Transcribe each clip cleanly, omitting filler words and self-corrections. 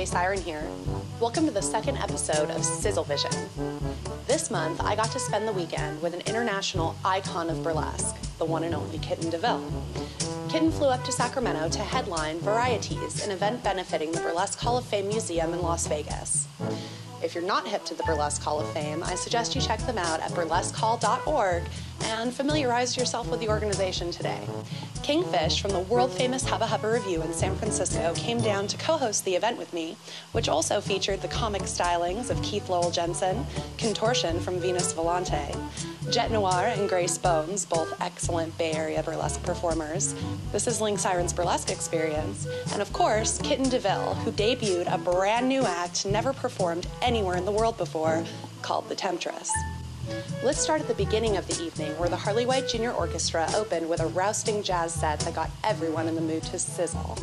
Jay Siren here. Welcome to the second episode of Sizzlevision. This month, I got to spend the weekend with an international icon of burlesque, the one and only Kitten de Ville. Kitten flew up to Sacramento to headline Varieties, an event benefiting the Burlesque Hall of Fame Museum in Las Vegas. If you're not hip to the Burlesque Hall of Fame, I suggest you check them out at burlesquehall.org and familiarize yourself with the organization today. Kingfish from the world-famous Hubba Hubba Review in San Francisco came down to co-host the event with me, which also featured the comic stylings of Keith Lowell Jensen, Contortion from Venus Volante, Jet Noir and Grace Bones, both excellent Bay Area burlesque performers, the Sizzling Sirens Burlesque Experience, and of course, Kitten de Ville, who debuted a brand new act never performed anywhere in the world before, called The Temptress. Let's start at the beginning of the evening, where the Harley White Junior Orchestra opened with a rousting jazz set that got everyone in the mood to sizzle.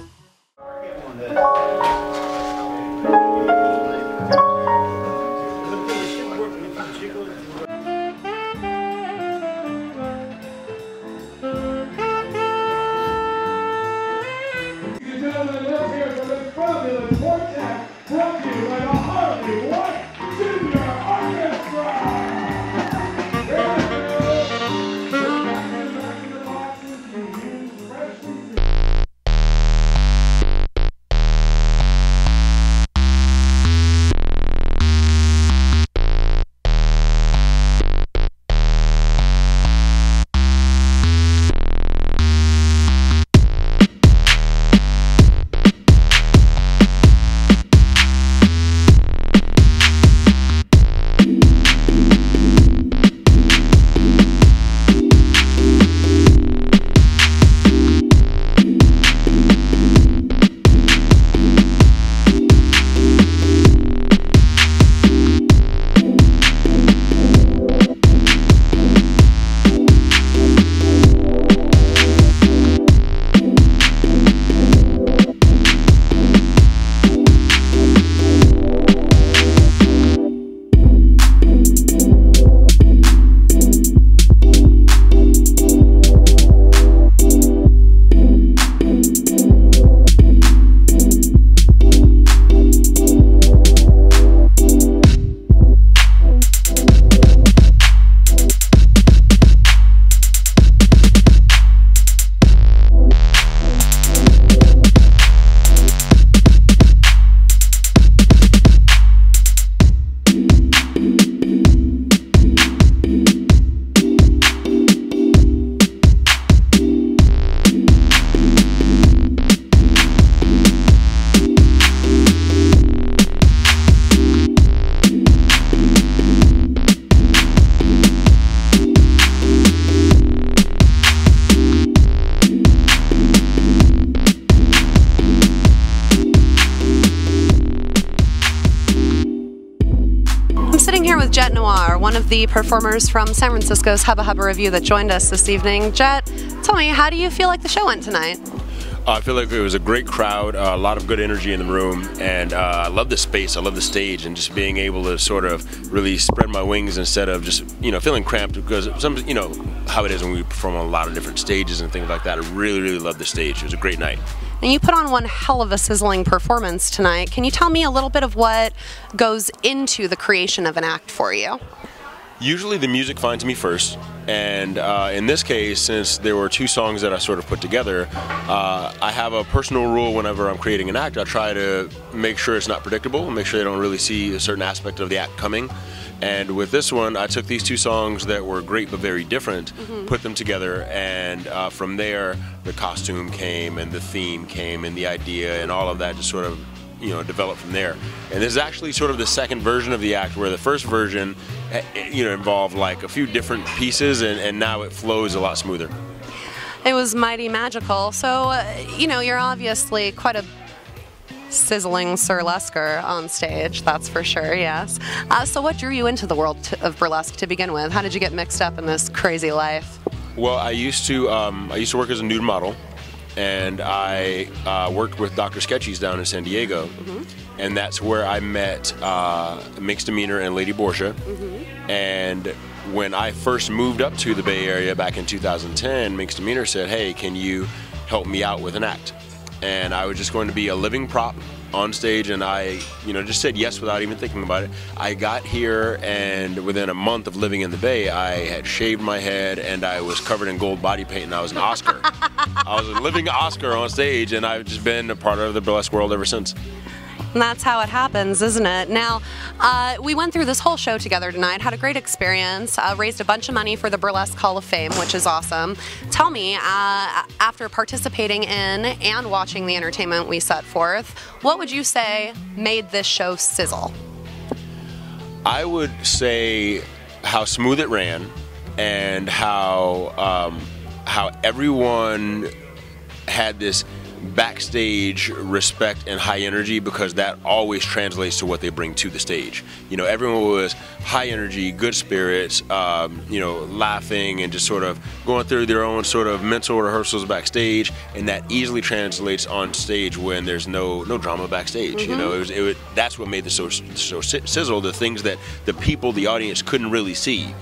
Jet Noir, one of the performers from San Francisco's Hubba Hubba Review that joined us this evening. Jet, tell me, how do you feel like the show went tonight? I feel like it was a great crowd, a lot of good energy in the room, and I love the space, I love the stage, and just being able to sort of really spread my wings instead of just, feeling cramped, because how it is when we perform on a lot of different stages and things like that. I really love the stage. It was a great night. And you put on one hell of a sizzling performance tonight. Can you tell me a little bit of what goes into the creation of an act for you? Usually the music finds me first, and in this case, since there were two songs that I sort of put together, I have a personal rule whenever I'm creating an act. I try to make sure it's not predictable, make sure they don't really see a certain aspect of the act coming. And with this one, I took these two songs that were great but very different, put them together, and from there, the costume came, and the theme came, and the idea, and all of that just sort of developed from there. And this is actually sort of the second version of the act, where the first version involved like a few different pieces, and now it flows a lot smoother. It was mighty magical. So you're obviously quite a sizzling burlesquer on stage, that's for sure, yes. So what drew you into the world of burlesque to begin with? How did you get mixed up in this crazy life? Well, I used to work as a nude model, and I worked with Dr. Sketchies down in San Diego, and that's where I met Mixed Demeanor and Lady Borgia. And when I first moved up to the Bay Area back in 2010, Mixed Demeanor said, "Hey, can you help me out with an act?" And I was just going to be a living prop on stage, and I, just said yes without even thinking about it. I got here, and within a month of living in the Bay, I had shaved my head, and I was covered in gold body paint, and I was an Oscar. I was a living Oscar on stage, and I've just been a part of the burlesque world ever since. And that's how it happens, isn't it? Now, we went through this whole show together tonight, had a great experience, raised a bunch of money for the Burlesque Hall of Fame, which is awesome. Tell me, after participating in and watching the entertainment we set forth, what would you say made this show sizzle? I would say how smooth it ran, and how everyone had this backstage respect and high energy, because that always translates to what they bring to the stage. Everyone was high energy, good spirits, laughing and just sort of going through their own sort of mental rehearsals backstage, and that easily translates on stage when there's no drama backstage. That's what made the show sizzle, the things that the people, the audience, couldn't really see.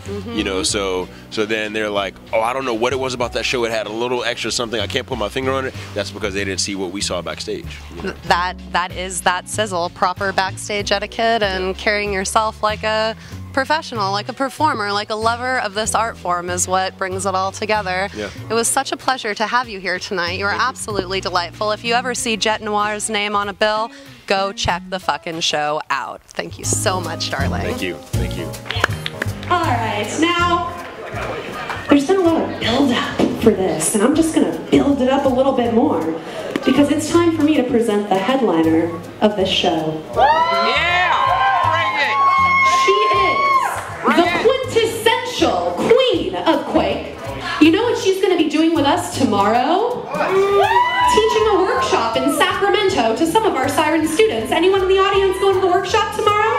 So then they're like, oh, I don't know what it was about that show, it had a little extra something, I can't put my finger on it. That's because they didn't see what we saw backstage. That is that sizzle, proper backstage etiquette, and carrying yourself like a professional, like a performer, like a lover of this art form is what brings it all together. Yeah. It was such a pleasure to have you here tonight. You were absolutely delightful. If you ever see Jet Noir's name on a bill, go check the fucking show out. Thank you so much, darling. Thank you. Thank you. All right, now there's been a lot of build-up for this, and I'm just going to build it up a little bit more, because it's time for me to present the headliner of this show. Yeah! Bring it! She is the quintessential queen of Quake. You know what she's going to be doing with us tomorrow? Teaching a workshop in Sacramento to some of our Siren students. Anyone in the audience going to the workshop tomorrow?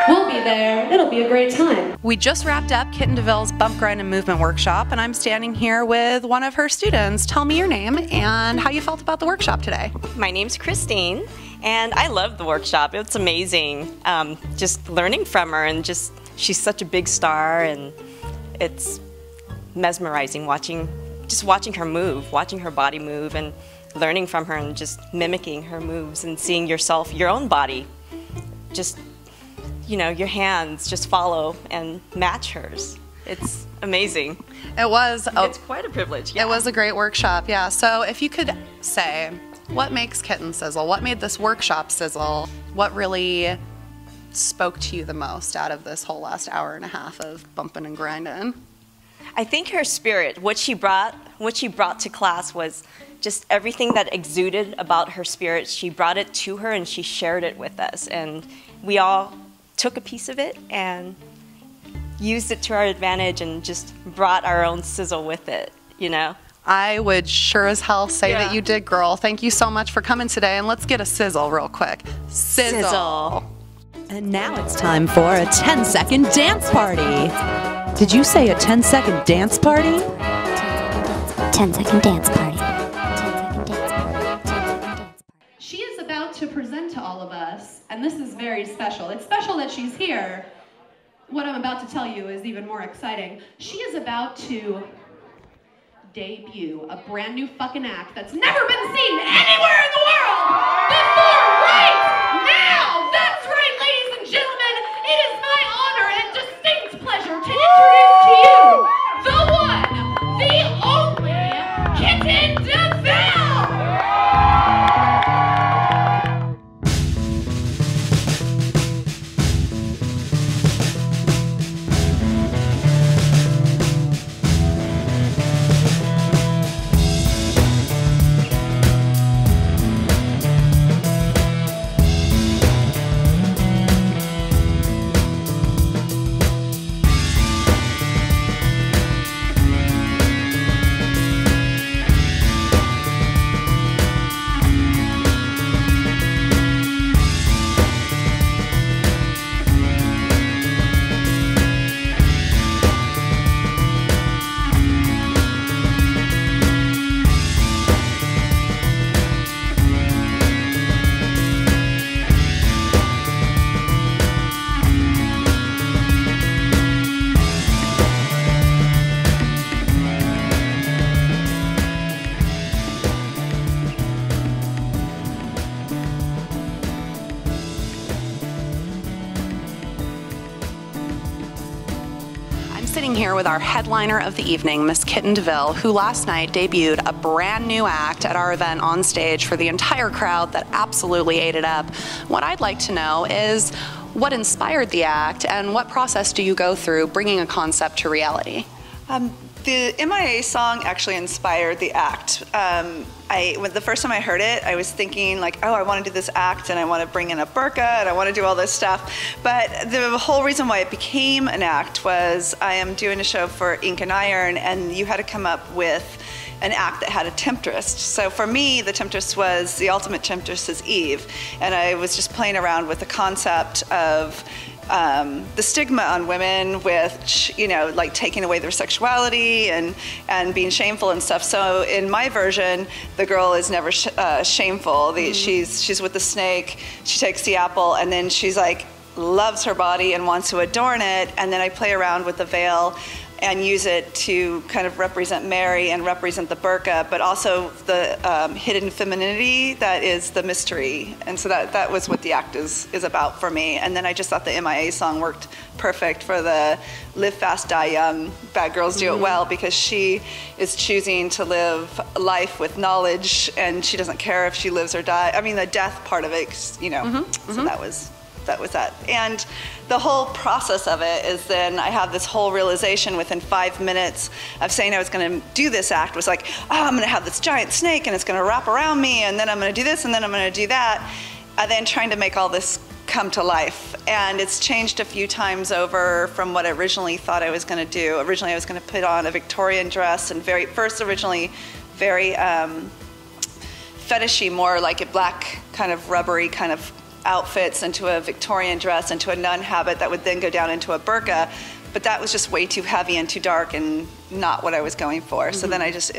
We'll be there. It'll be a great time. We just wrapped up Kitten de Ville's Bump, Grind, and Movement workshop, and I'm standing here with one of her students. Tell me your name and how you felt about the workshop today. My name's Christine, and I loved the workshop. It's amazing. Just learning from her, and she's such a big star, and it's mesmerizing watching her move, watching her body move, and learning from her, and just mimicking her moves, and seeing yourself, your own body, just your hands just follow and match hers. It's amazing. It was. It's quite a privilege. Yeah. It was a great workshop, yeah. So if you could say, what makes Kitten sizzle? What made this workshop sizzle? What really spoke to you the most out of this whole last hour and a half of bumping and grinding? I think her spirit, what she brought to class was just everything that exuded about her spirit. She brought it to her, and she shared it with us, and we all took a piece of it and used it to our advantage, and just brought our own sizzle with it, I would sure as hell say that you did, girl. Thank you so much for coming today, and let's get a sizzle real quick. Sizzle. And now it's time for a 10-second dance party. Did you say a 10-second dance party? 10-second dance party. She is about to present to all of us, and this is very special. It's special that she's here. What I'm about to tell you is even more exciting. She is about to debut a brand new fucking act that's never been seen anywhere in the world before right now. That's right, ladies and gentlemen. It is my honor and distinct pleasure to introduce to you the one, the only, Kitten de Ville. sitting here with our headliner of the evening, Miss Kitten de Ville, who last night debuted a brand new act at our event on stage for the entire crowd that absolutely ate it up. What I'd like to know is what inspired the act and what process do you go through bringing a concept to reality? The MIA song actually inspired the act. When the first time I heard it, I was thinking like, oh, I want to do this act and I want to bring in a burqa and I want to do all this stuff. But the whole reason why it became an act was I am doing a show for Ink and Iron, and you had to come up with an act that had a temptress. So for me, the temptress was, the ultimate temptress is Eve. And I was just playing around with the concept of the stigma on women with, you know, like taking away their sexuality and being shameful and stuff. So in my version, the girl is never shameful. She's with the snake, she takes the apple, and then she's like, loves her body and wants to adorn it. And then I play around with the veil and use it to kind of represent Mary and represent the burqa, but also the hidden femininity that is the mystery. And so that was what the act is about for me. And then I just thought the MIA song worked perfect for the live fast, die young, bad girls do it well, because she is choosing to live life with knowledge and she doesn't care if she lives or dies. I mean, the death part of it, you know, so that was that. And the whole process of it is then I have this whole realization within 5 minutes of saying I was going to do this act was like, oh, I'm going to have this giant snake and it's going to wrap around me, and then I'm going to do this and then I'm going to do that, and then trying to make all this come to life. And it's changed a few times over from what I originally thought I was going to do. Originally I was going to put on a Victorian dress and originally very fetishy, more like a black kind of rubbery kind of outfits into a Victorian dress, into a nun habit that would then go down into a burqa, but that was just way too heavy and too dark and not what I was going for. So then I just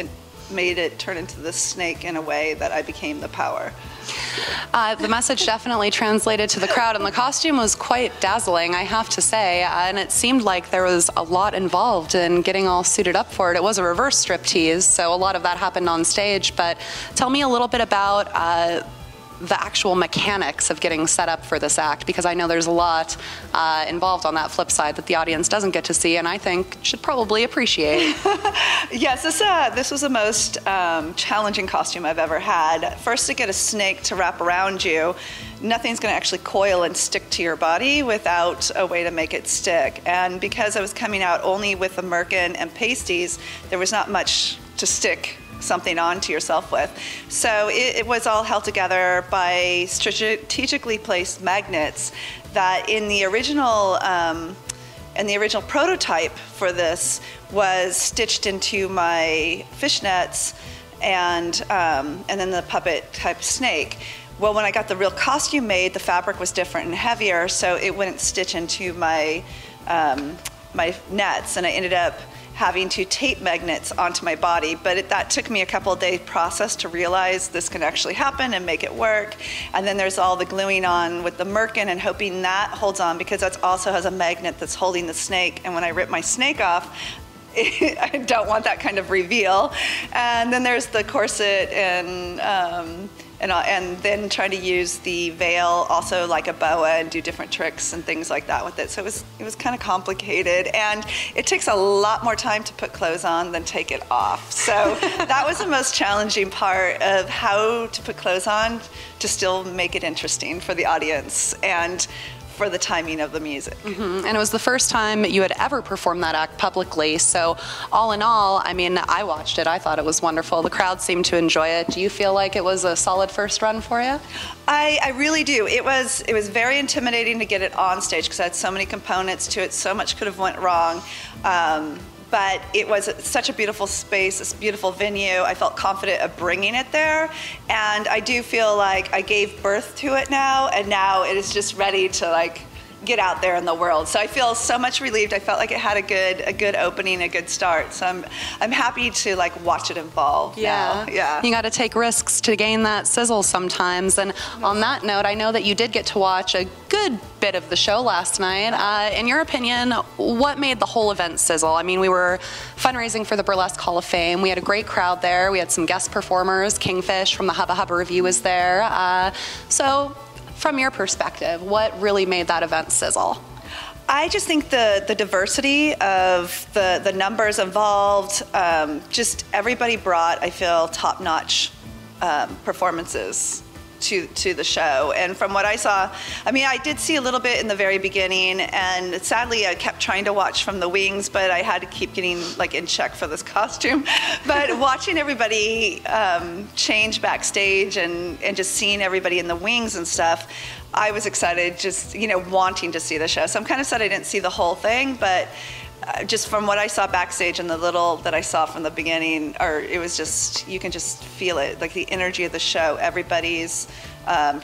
made it turn into the snake in a way that I became the power. The message definitely translated to the crowd, and the costume was quite dazzling, I have to say, and it seemed like there was a lot involved in getting all suited up for it. It was a reverse striptease, so a lot of that happened on stage, but tell me a little bit about the actual mechanics of getting set up for this act, because I know there's a lot involved on that flip side that the audience doesn't get to see and I think should probably appreciate. Yes, this was the most challenging costume I've ever had. First, to get a snake to wrap around you, nothing's going to actually coil and stick to your body without a way to make it stick. And because I was coming out only with a merkin and pasties, there was not much to stick something onto yourself with. So it was all held together by strategically placed magnets that in the original prototype for this was stitched into my fishnets and then the puppet type snake. Well, when I got the real costume made, the fabric was different and heavier, so it wouldn't stitch into my my nets, and I ended up having to tape magnets onto my body, but that took me a couple of day process to realize this can actually happen and make it work. And then there's all the gluing on with the merkin and hoping that holds on, because that also has a magnet that's holding the snake, and when I rip my snake off, I don't want that kind of reveal. And then there's the corset and then trying to use the veil also like a boa and do different tricks and things like that with it. So it was kind of complicated, and it takes a lot more time to put clothes on than take it off. So that was the most challenging part of how to put clothes on to still make it interesting for the audience and for the timing of the music. And it was the first time you had ever performed that act publicly, so all in all, I mean, I watched it, I thought it was wonderful. The crowd seemed to enjoy it. Do you feel like it was a solid first run for you? I really do. It was very intimidating to get it on stage because I had so many components to it, so much could have went wrong. But it was such a beautiful space, this beautiful venue. I felt confident of bringing it there, and I do feel like I gave birth to it now, and now it is just ready to like get out there in the world. So I feel so much relieved. I felt like it had a good opening, a good start. So I'm happy to like watch it evolve now. Yeah. You got to take risks to gain that sizzle sometimes. And on that note, I know that you did get to watch a good bit of the show last night. In your opinion, what made the whole event sizzle? I mean, we were fundraising for the Burlesque Hall of Fame. We had a great crowd there. We had some guest performers. Kingfish from the Hubba Hubba Review was there. So from your perspective, what really made that event sizzle? I just think the diversity of the numbers involved, just everybody brought, I feel, top-notch performances to the show. And from what I saw, I mean, I did see a little bit in the very beginning, and sadly I kept trying to watch from the wings, but I had to keep getting like in check for this costume. But watching everybody change backstage and just seeing everybody in the wings and stuff, I was excited, just, you know, wanting to see the show. So I'm kind of sad I didn't see the whole thing, but just from what I saw backstage and the little that I saw from the beginning, it was just, you can just feel it, like the energy of the show. Everybody's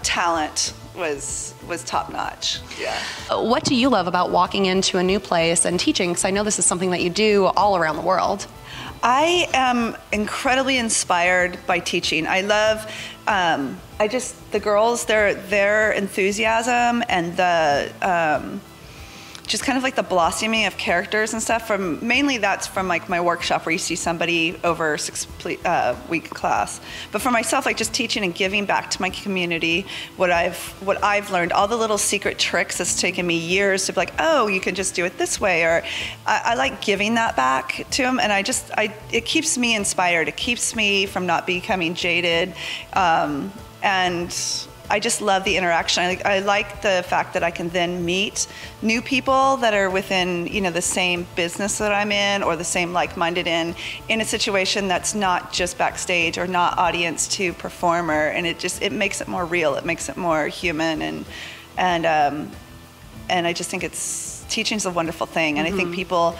talent was top notch. Yeah. What do you love about walking into a new place and teaching? Because I know this is something that you do all around the world. I am incredibly inspired by teaching. I love, the girls, their enthusiasm and the, just kind of like the blossoming of characters and stuff. Mainly that's from like my workshop where you see somebody over a 6-week class. But for myself, like just teaching and giving back to my community, what I've learned, all the little secret tricks it's taken me years to be like, oh, you can just do it this way, or I like giving that back to them, and it keeps me inspired. It keeps me from not becoming jaded, and I just love the interaction. I like the fact that I can then meet new people that are within, you know, the same business that I'm in, or the same like-minded in a situation that's not just backstage or not audience to performer, and it makes it more real. It makes it more human, and I just think teaching's a wonderful thing, and I think people.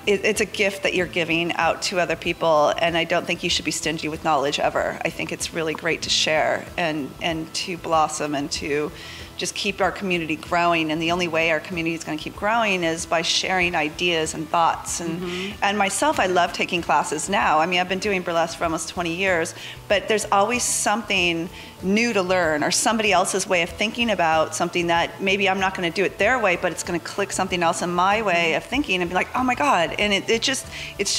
It's a gift that you're giving out to other people, and I don't think you should be stingy with knowledge ever. I think it's really great to share and to blossom and to just keep our community growing. And the only way our community is going to keep growing is by sharing ideas and thoughts. And myself, I love taking classes now. I mean, I've been doing burlesque for almost 20 years, but there's always something new to learn, or somebody else's way of thinking about something that maybe I'm not going to do it their way, but it's going to click something else in my way of thinking and be like, oh my God. And it's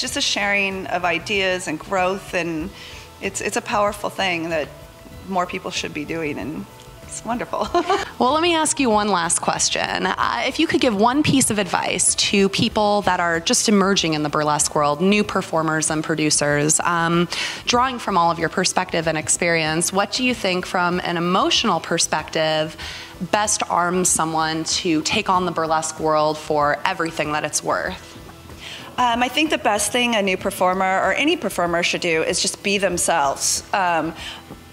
just a sharing of ideas and growth, and it's a powerful thing that more people should be doing, and it's wonderful. Well, let me ask you one last question. If you could give one piece of advice to people that are just emerging in the burlesque world, new performers and producers, drawing from all of your perspective and experience, what do you think from an emotional perspective best arms someone to take on the burlesque world for everything that it's worth? I think the best thing a new performer or any performer should do is just be themselves.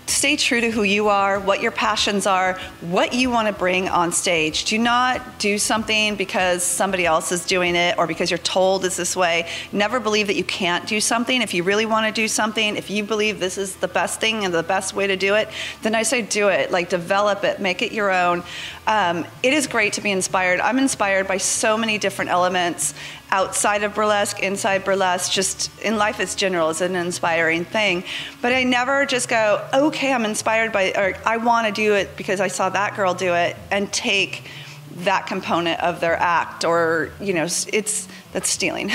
Stay true to who you are, what your passions are, what you want to bring on stage. Do not do something because somebody else is doing it or because you're told it's this way. Never believe that you can't do something. If you really want to do something, if you believe this is the best thing and the best way to do it, then I say do it. Like, develop it, make it your own. It is great to be inspired. I'm inspired by so many different elements outside of burlesque, inside burlesque, just in life as general is an inspiring thing. But I never just go, okay, I'm inspired by, or I want to do it because I saw that girl do it, and take that component of their act, or, you know, that's stealing.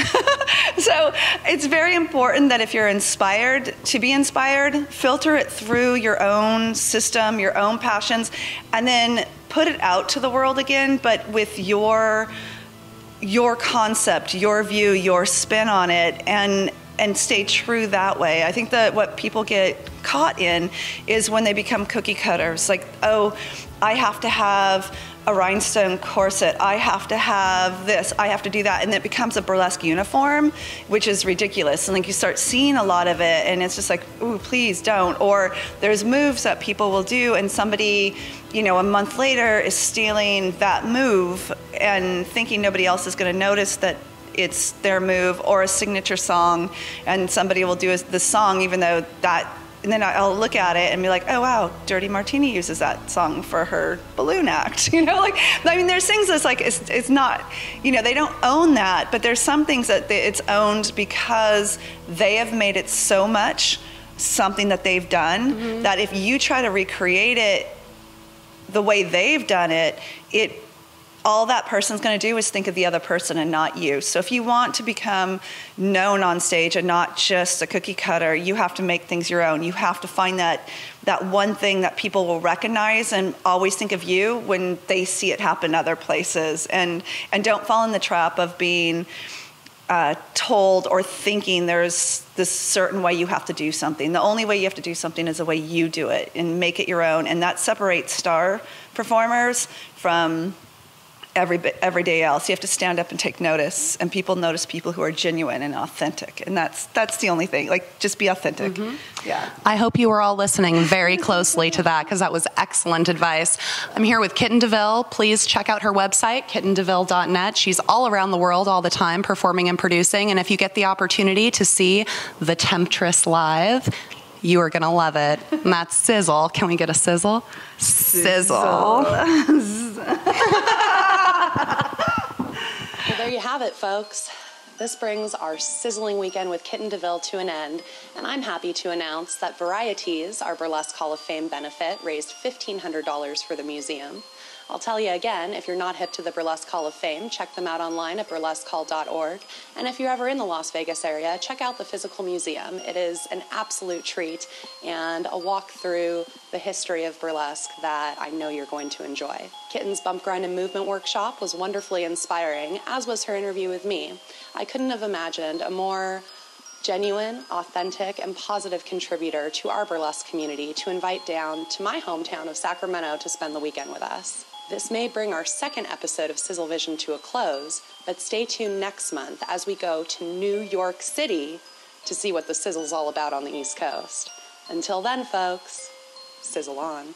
So it's very important that if you're inspired, to be inspired, filter it through your own system, your own passions, and then put it out to the world again, but with your concept, your view, your spin on it, and stay true that way. I think that what people get caught in is when they become cookie cutters, like, oh, I have to have a rhinestone corset, I have to have this, I have to do that, and it becomes a burlesque uniform, which is ridiculous. And like, you start seeing a lot of it, and it's just like, ooh, please don't. Or there's moves that people will do, and somebody, you know, a month later is stealing that move and thinking nobody else is going to notice that it's their move, or a signature song, and somebody will do the song even though that, and then I'll look at it and be like, oh wow, Dirty Martini uses that song for her balloon act, you know, like, I mean, there's things that's like, it's not, you know, they don't own that, but there's some things that it's owned because they have made it so much something that they've done, that if you try to recreate it the way they've done it, all that person's going to do is think of the other person and not you. So if you want to become known on stage and not just a cookie cutter, you have to make things your own. You have to find that one thing that people will recognize and always think of you when they see it happen other places. And don't fall in the trap of being told or thinking there's this certain way you have to do something. The only way you have to do something is the way you do it, and make it your own. And that separates star performers from everyday else. You have to stand up and take notice, and people notice people who are genuine and authentic, and that's the only thing. Like, just be authentic. Yeah. I hope you were all listening very closely to that, because that was excellent advice. I'm here with Kitten de Ville. Please check out her website, kittendeville.net. She's all around the world all the time performing and producing, and if you get the opportunity to see The Temptress live, you are going to love it. And that's Sizzle. Can we get a sizzle? Sizzle. Well, there you have it, folks. This brings our sizzling weekend with Kitten de Ville to an end, and I'm happy to announce that Varieties, our Burlesque Hall of Fame benefit, raised $1,500 for the museum. I'll tell you again, if you're not hip to the Burlesque Hall of Fame, check them out online at burlesquehall.org. And if you're ever in the Las Vegas area, check out the physical museum. It is an absolute treat and a walk through the history of burlesque that I know you're going to enjoy. Kitten's Bump, Grind, and Movement workshop was wonderfully inspiring, as was her interview with me. I couldn't have imagined a more genuine, authentic, and positive contributor to our burlesque community to invite down to my hometown of Sacramento to spend the weekend with us. This may bring our second episode of Sizzlevision to a close, but stay tuned next month as we go to New York City to see what the sizzle's all about on the East Coast. Until then, folks, sizzle on.